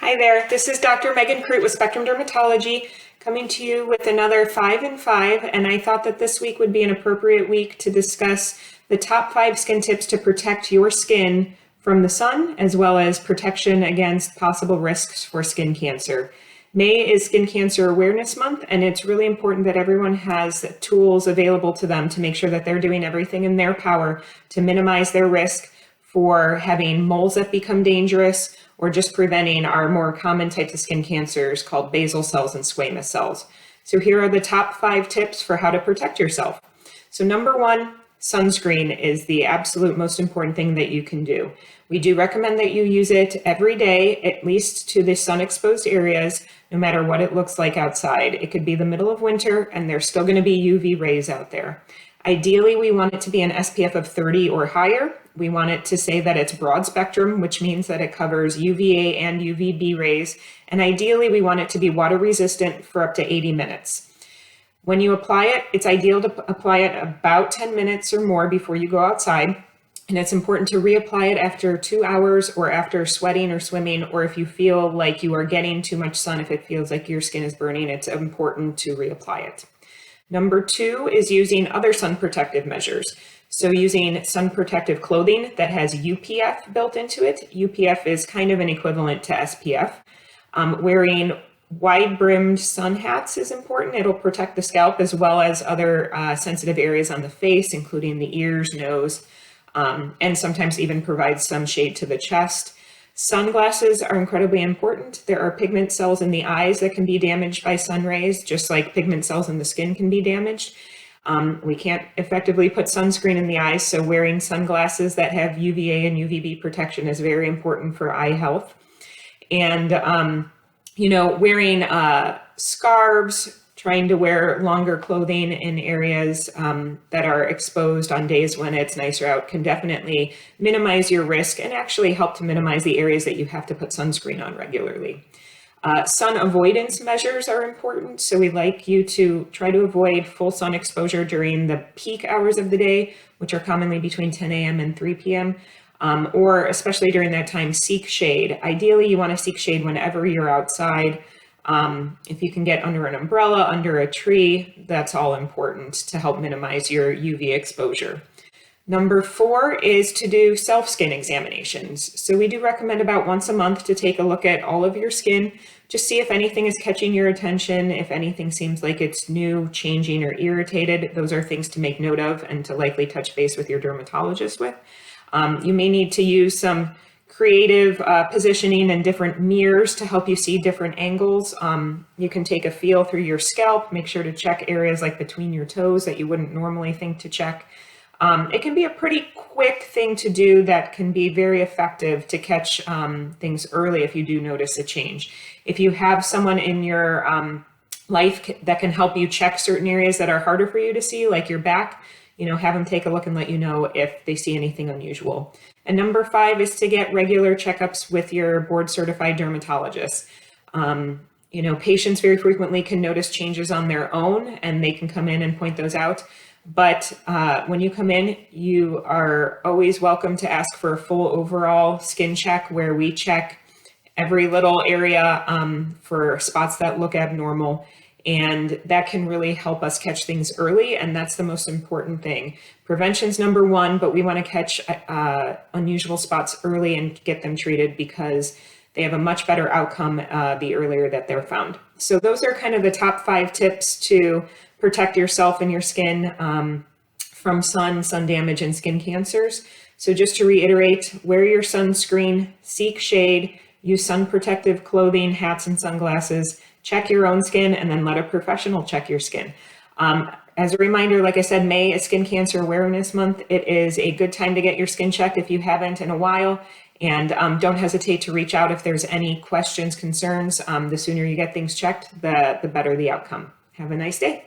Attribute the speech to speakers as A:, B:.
A: Hi there, this is Dr. Meghan Crute with Spectrum Dermatology coming to you with another 5 in 5, and I thought that this week would be an appropriate week to discuss the top 5 skin tips to protect your skin from the sun, as well as protection against possible risks for skin cancer. May is Skin Cancer Awareness Month, and it's really important that everyone has tools available to them to make sure that they're doing everything in their power to minimize their risk for having moles that become dangerous, or just preventing our more common types of skin cancers called basal cells and squamous cells. So here are the top 5 tips for how to protect yourself. So number 1, sunscreen is the absolute most important thing that you can do. We do recommend that you use it every day, at least to the sun exposed areas, no matter what it looks like outside. It could be the middle of winter and there's still going to be UV rays out there. Ideally, we want it to be an SPF of 30 or higher. We want it to say that it's broad spectrum, which means that it covers UVA and UVB rays. And ideally, we want it to be water resistant for up to 80 minutes. When you apply it, it's ideal to apply it about 10 minutes or more before you go outside. And it's important to reapply it after 2 hours or after sweating or swimming, or if you feel like you are getting too much sun, if it feels like your skin is burning, it's important to reapply it. Number 2 is using other sun protective measures. So using sun protective clothing that has UPF built into it. UPF is kind of an equivalent to SPF. Wearing wide brimmed sun hats is important. It'll protect the scalp as well as other sensitive areas on the face, including the ears, nose, and sometimes even provides some shade to the chest. Sunglasses are incredibly important. There are pigment cells in the eyes that can be damaged by sun rays, just like pigment cells in the skin can be damaged. We can't effectively put sunscreen in the eyes, so wearing sunglasses that have UVA and UVB protection is very important for eye health. And, wearing scarves, trying to wear longer clothing in areas that are exposed on days when it's nicer out can definitely minimize your risk and actually help to minimize the areas that you have to put sunscreen on regularly. Sun avoidance measures are important. So we like you to try to avoid full sun exposure during the peak hours of the day, which are commonly between 10 a.m. and 3 p.m. Or especially during that time, seek shade. Ideally, you want to seek shade whenever you're outside. If you can get under an umbrella, under a tree, that's all important to help minimize your UV exposure. Number 4 is to do self-skin examinations. So we do recommend about once a month to take a look at all of your skin, just see if anything is catching your attention, if anything seems like it's new, changing, or irritated. Those are things to make note of and to likely touch base with your dermatologist with. You may need to use some creative positioning and different mirrors to help you see different angles. You can take a feel through your scalp, make sure to check areas like between your toes that you wouldn't normally think to check. It can be a pretty quick thing to do that can be very effective to catch things early if you do notice a change. If you have someone in your life that can help you check certain areas that are harder for you to see, like your back, have them take a look and let you know if they see anything unusual. And number 5 is to get regular checkups with your board certified dermatologist. Patients very frequently can notice changes on their own and they can come in and point those out. But when you come in, you are always welcome to ask for a full overall skin check where we check every little area for spots that look abnormal. And that can really help us catch things early. And that's the most important thing. Prevention's number 1, but we want to catch unusual spots early and get them treated because they have a much better outcome the earlier that they're found. So those are kind of the top 5 tips to protect yourself and your skin from sun damage, and skin cancers. So just to reiterate, wear your sunscreen, seek shade, use sun protective clothing, hats and sunglasses, check your own skin, and then let a professional check your skin. As a reminder, like I said, May is Skin Cancer Awareness Month. It is a good time to get your skin checked if you haven't in a while. And don't hesitate to reach out if there's any questions, concerns. The sooner you get things checked, the better the outcome. Have a nice day.